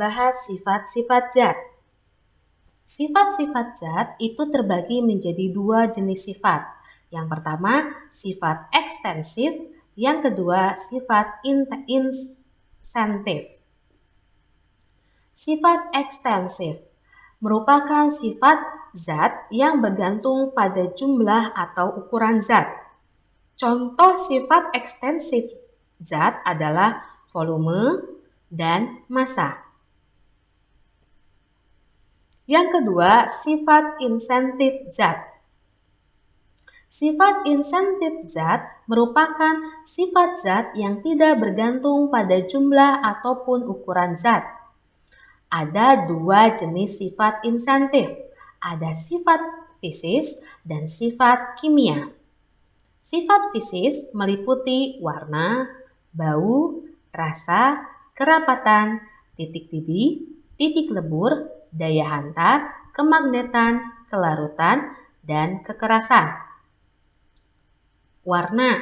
bahas sifat-sifat zat. Sifat-sifat zat itu terbagi menjadi dua jenis sifat. Yang pertama, sifat ekstensif. Yang kedua, sifat insentif. Sifat ekstensif merupakan sifat zat yang bergantung pada jumlah atau ukuran zat. Contoh sifat ekstensif zat adalah volume dan massa. Yang kedua, sifat insentif zat. Sifat insentif zat merupakan sifat zat yang tidak bergantung pada jumlah ataupun ukuran zat. Ada dua jenis sifat insentif. Ada sifat fisis dan sifat kimia. Sifat fisis meliputi warna, bau, rasa, kerapatan, titik didih, titik lebur, daya hantar, kemagnetan, kelarutan, dan kekerasan. Warna,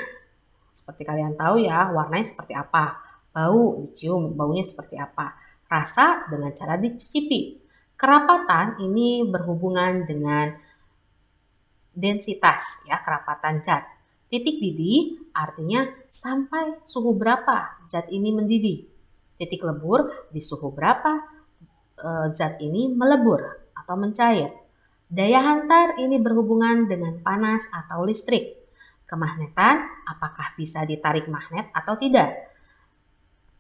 seperti kalian tahu ya, warnanya seperti apa. Bau, dicium, baunya seperti apa. Rasa dengan cara dicicipi. Kerapatan ini berhubungan dengan densitas, ya, kerapatan zat. Titik didih artinya sampai suhu berapa zat ini mendidih. Titik lebur di suhu berapa zat ini melebur atau mencair. Daya hantar ini berhubungan dengan panas atau listrik. Kemagnetan, apakah bisa ditarik magnet atau tidak?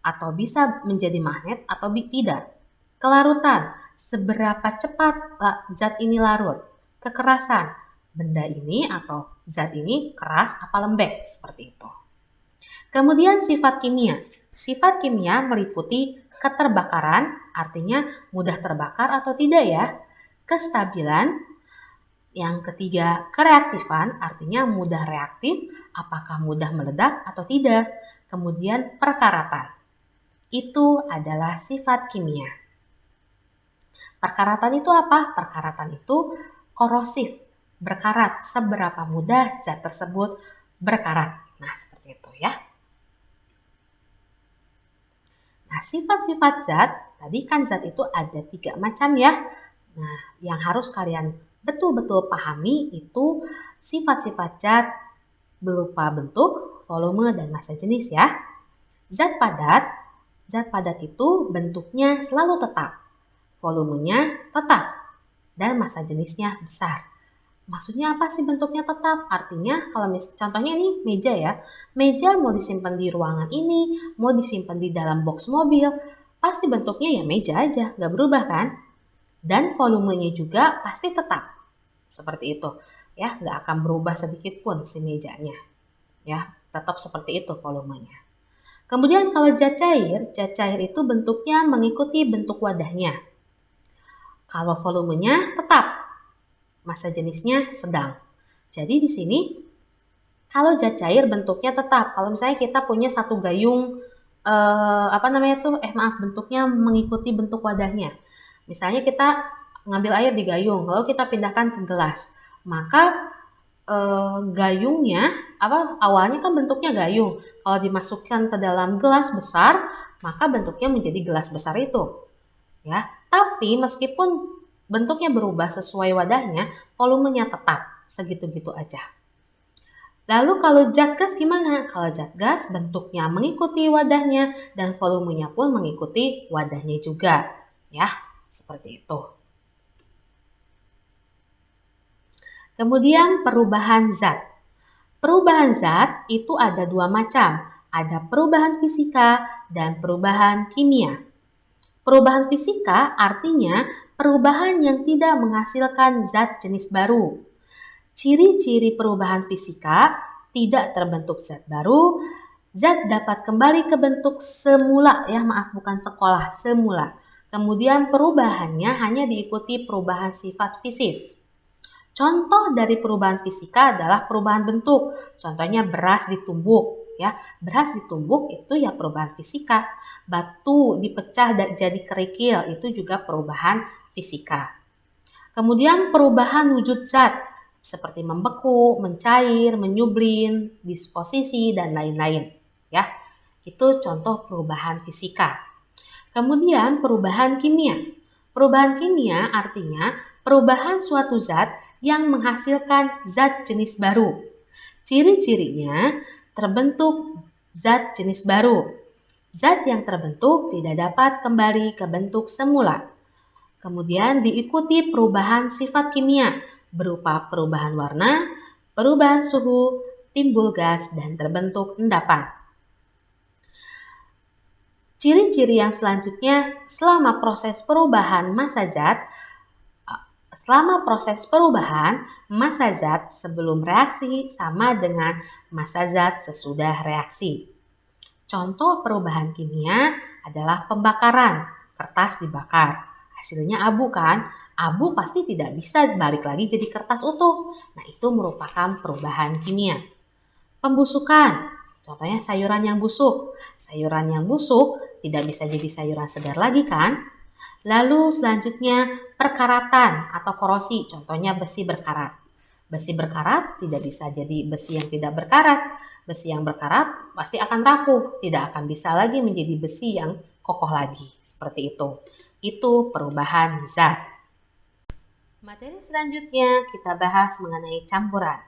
Atau bisa menjadi magnet atau tidak? Kelarutan, seberapa cepat zat ini larut? Kekerasan, benda ini atau zat ini keras apa lembek, seperti itu. Kemudian sifat kimia. Sifat kimia meliputi keterbakaran, artinya mudah terbakar atau tidak ya. Kestabilan. Yang ketiga, kereaktifan, artinya mudah reaktif, apakah mudah meledak atau tidak. Kemudian perkaratan. Itu adalah sifat kimia. Perkaratan itu apa? Perkaratan itu korosif, berkarat, seberapa mudah zat tersebut berkarat. Nah, seperti itu ya. Nah, sifat-sifat zat, tadi kan zat itu ada 3 macam ya. Nah, yang harus kalian betul-betul pahami itu sifat-sifat zat berupa bentuk, volume, dan massa jenis ya. Zat padat itu bentuknya selalu tetap, volumenya tetap, dan massa jenisnya besar. Maksudnya apa sih bentuknya tetap? Artinya kalau contohnya ini meja ya. Meja mau disimpan di ruangan ini, mau disimpan di dalam box mobil, pasti bentuknya ya meja aja, nggak berubah kan? Dan volumenya juga pasti tetap. Seperti itu. Ya, nggak akan berubah sedikit pun si mejanya. Ya, tetap seperti itu volumenya. Kemudian kalau zat cair itu bentuknya mengikuti bentuk wadahnya. Kalau volumenya tetap, massa jenisnya sedang. Jadi di sini kalau zat cair bentuknya tetap. Kalau misalnya kita punya satu gayung bentuknya mengikuti bentuk wadahnya. Misalnya kita ngambil air di gayung, lalu kita pindahkan ke gelas. Maka gayungnya awalnya kan bentuknya gayung. Kalau dimasukkan ke dalam gelas besar, maka bentuknya menjadi gelas besar itu. Ya, tapi meskipun bentuknya berubah sesuai wadahnya, volumenya tetap segitu-gitu aja. Lalu kalau zat gas gimana? Kalau zat gas bentuknya mengikuti wadahnya dan volumenya pun mengikuti wadahnya juga. Ya, seperti itu. Kemudian perubahan zat. Perubahan zat itu ada 2 macam. Ada perubahan fisika dan perubahan kimia. Perubahan fisika artinya perubahan yang tidak menghasilkan zat jenis baru. Ciri-ciri perubahan fisika, tidak terbentuk zat baru, zat dapat kembali ke bentuk semula, semula. Kemudian perubahannya hanya diikuti perubahan sifat fisis. Contoh dari perubahan fisika adalah perubahan bentuk. Contohnya beras ditumbuk. Ya, beras ditumbuk itu ya perubahan fisika. Batu dipecah jadi kerikil itu juga perubahan fisika. Kemudian perubahan wujud zat seperti membeku, mencair, menyublin, disposisi dan lain-lain. Ya, itu contoh perubahan fisika. Kemudian perubahan kimia. Perubahan kimia artinya perubahan suatu zat yang menghasilkan zat jenis baru. Ciri-cirinya terbentuk zat jenis baru. Zat yang terbentuk tidak dapat kembali ke bentuk semula. Kemudian diikuti perubahan sifat kimia berupa perubahan warna, perubahan suhu, timbul gas, dan terbentuk endapan. Ciri-ciri yang selanjutnya selama proses perubahan massa zat sebelum reaksi sama dengan massa zat sesudah reaksi. Contoh perubahan kimia adalah pembakaran, kertas dibakar. Hasilnya abu kan? Abu pasti tidak bisa balik lagi jadi kertas utuh. Nah, itu merupakan perubahan kimia. Pembusukan, contohnya sayuran yang busuk. Sayuran yang busuk tidak bisa jadi sayuran segar lagi kan? Lalu selanjutnya perkaratan atau korosi, contohnya besi berkarat. Besi berkarat tidak bisa jadi besi yang tidak berkarat. Besi yang berkarat pasti akan rapuh, tidak akan bisa lagi menjadi besi yang kokoh lagi. Seperti itu. Itu perubahan zat. Materi selanjutnya kita bahas mengenai campuran.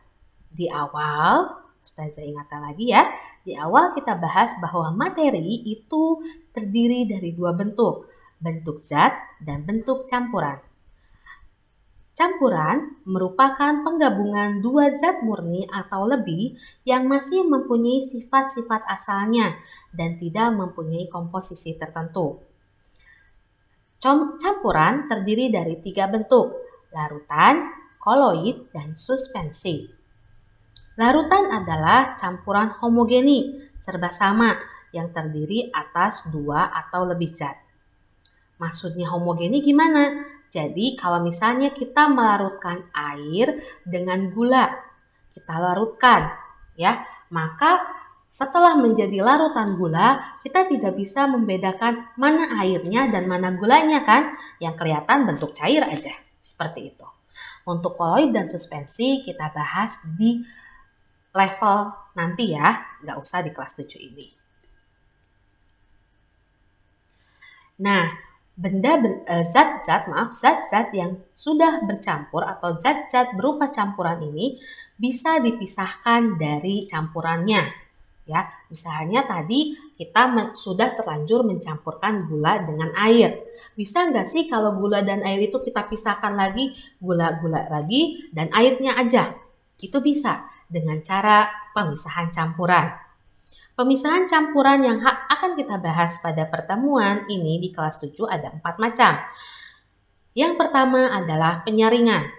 Di awal, Ustazah ingatkan lagi ya, di awal kita bahas bahwa materi itu terdiri dari dua bentuk zat dan bentuk campuran. Campuran merupakan penggabungan dua zat murni atau lebih yang masih mempunyai sifat-sifat asalnya dan tidak mempunyai komposisi tertentu. Campuran terdiri dari tiga bentuk, larutan, koloid, dan suspensi. Larutan adalah campuran homogeni, serba sama, yang terdiri atas dua atau lebih zat. Maksudnya homogeni gimana? Jadi kalau misalnya kita melarutkan air dengan gula, kita larutkan, ya, maka setelah menjadi larutan gula, kita tidak bisa membedakan mana airnya dan mana gulanya kan? Yang kelihatan bentuk cair aja, seperti itu. Untuk koloid dan suspensi kita bahas di level nanti ya, nggak usah di kelas 7 ini. Nah, zat-zat yang sudah bercampur atau zat-zat berupa campuran ini bisa dipisahkan dari campurannya. Ya, misalnya tadi kita sudah terlanjur mencampurkan gula dengan air. Bisa nggak sih kalau gula dan air itu kita pisahkan lagi, gula-gula lagi dan airnya aja? Itu bisa dengan cara pemisahan campuran. Pemisahan campuran yang akan kita bahas pada pertemuan ini di kelas 7 ada 4 macam. Yang pertama adalah penyaringan.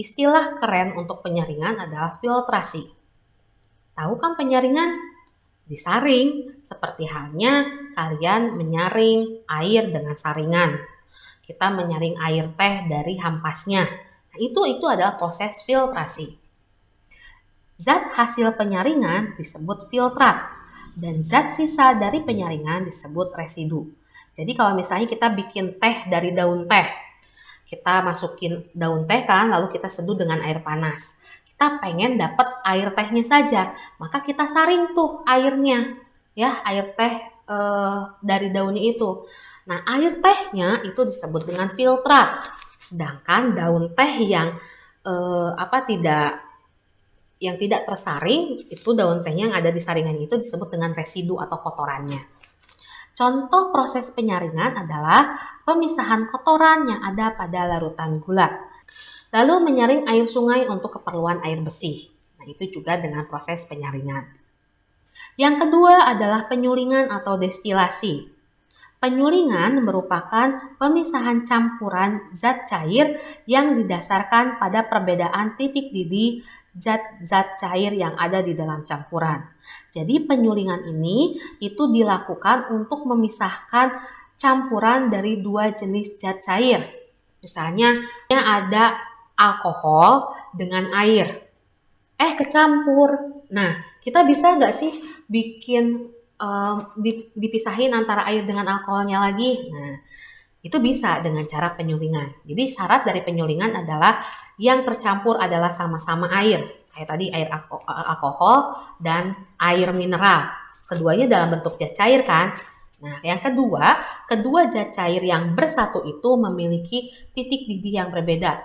Istilah keren untuk penyaringan adalah filtrasi. Tahu kan penyaringan? Disaring, seperti halnya kalian menyaring air dengan saringan. Kita menyaring air teh dari hampasnya. Nah, itu adalah proses filtrasi. Zat hasil penyaringan disebut filtrat dan zat sisa dari penyaringan disebut residu. Jadi kalau misalnya kita bikin teh dari daun teh, kita masukin daun teh kan, lalu kita seduh dengan air panas. Kita pengen dapat air tehnya saja, maka kita saring tuh airnya, ya air teh dari daunnya itu. Nah, air tehnya itu disebut dengan filtrat. Sedangkan daun teh yang tidak tersaring, itu daun tehnya yang ada di saringan itu disebut dengan residu atau kotorannya. Contoh proses penyaringan adalah pemisahan kotoran yang ada pada larutan gula. Lalu menyaring air sungai untuk keperluan air bersih. Nah, itu juga dengan proses penyaringan. Yang kedua adalah penyulingan atau destilasi. Penyulingan merupakan pemisahan campuran zat cair yang didasarkan pada perbedaan titik didih zat-zat cair yang ada di dalam campuran. Jadi penyulingan ini itu dilakukan untuk memisahkan campuran dari dua jenis zat cair. Misalnya ada alkohol dengan air. Kecampur. Nah, kita bisa nggak sih bikin dipisahin antara air dengan alkoholnya lagi? Nah, itu bisa dengan cara penyulingan. Jadi syarat dari penyulingan adalah yang tercampur adalah sama-sama air. Kayak tadi air alkohol dan air mineral. Keduanya dalam bentuk zat cair kan? Nah, yang kedua, kedua zat cair yang bersatu itu memiliki titik didih yang berbeda.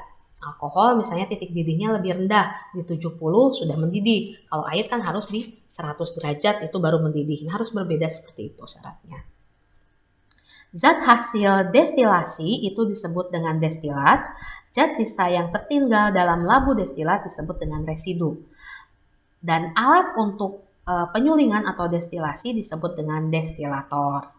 Alkohol misalnya titik didihnya lebih rendah, di 70 sudah mendidih. Kalau air kan harus di 100 derajat itu baru mendidih. Nah, harus berbeda seperti itu syaratnya. Zat hasil destilasi itu disebut dengan destilat. Zat sisa yang tertinggal dalam labu destilat disebut dengan residu. Dan alat untuk penyulingan atau destilasi disebut dengan destilator.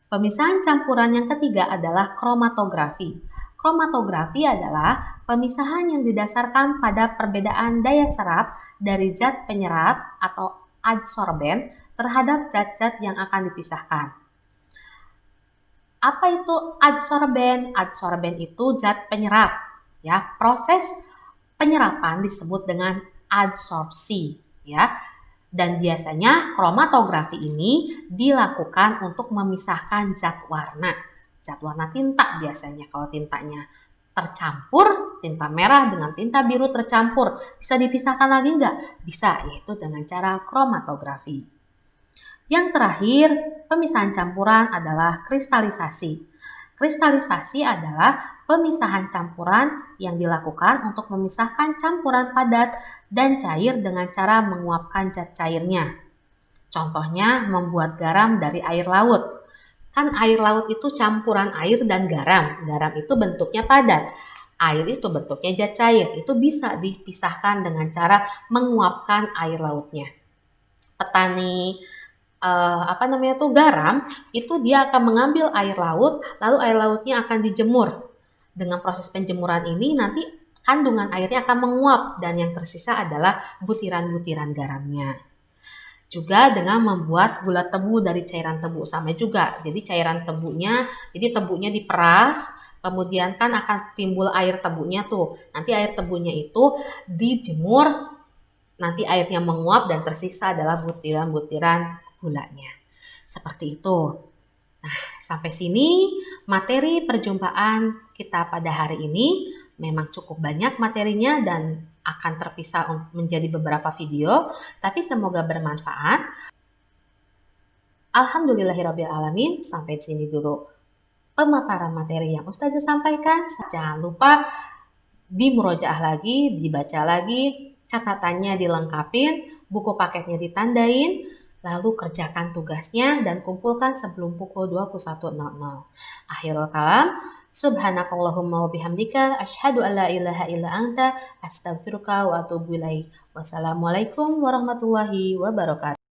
Pemisahan campuran yang ketiga adalah kromatografi. Kromatografi adalah pemisahan yang didasarkan pada perbedaan daya serap dari zat penyerap atau adsorben terhadap zat-zat yang akan dipisahkan. Apa itu adsorben? Adsorben itu zat penyerap. Ya, proses penyerapan disebut dengan adsorpsi. Ya, dan biasanya kromatografi ini dilakukan untuk memisahkan zat warna tinta biasanya. Kalau tintanya tercampur, tinta merah dengan tinta biru tercampur, bisa dipisahkan lagi nggak? Bisa, yaitu dengan cara kromatografi. Yang terakhir, pemisahan campuran adalah kristalisasi. Kristalisasi adalah pemisahan campuran yang dilakukan untuk memisahkan campuran padat dan cair dengan cara menguapkan zat cairnya. Contohnya membuat garam dari air laut. Kan air laut itu campuran air dan garam. Garam itu bentuknya padat. Air itu bentuknya zat cair. Itu bisa dipisahkan dengan cara menguapkan air lautnya. Petani garam itu dia akan mengambil air laut, lalu air lautnya akan dijemur. Dengan proses penjemuran ini nanti kandungan airnya akan menguap dan yang tersisa adalah butiran-butiran garamnya. Juga dengan membuat gula tebu dari cairan tebu sama juga. Jadi tebunya diperas, kemudian kan akan timbul air tebunya tuh. Nanti air tebunya itu dijemur, nanti airnya menguap dan tersisa adalah butiran-butiran gulanya. Seperti itu. Nah, sampai sini materi perjumpaan kita pada hari ini. Memang cukup banyak materinya dan akan terpisah menjadi beberapa video, tapi semoga bermanfaat. Alhamdulillahirrabbilalamin, sampai sini dulu pemaparan materi yang Ustazah sampaikan. Jangan lupa dimurojaah lagi, dibaca lagi, catatannya dilengkapin, buku paketnya ditandain, lalu kerjakan tugasnya dan kumpulkan sebelum pukul 21.00. Akhirul kalam, subhanakallahumma wa bihamdika, asyhadu an la ilaha illa anta, astaghfiruka wa atubu ilaik. Wassalamualaikum warahmatullahi wabarakatuh.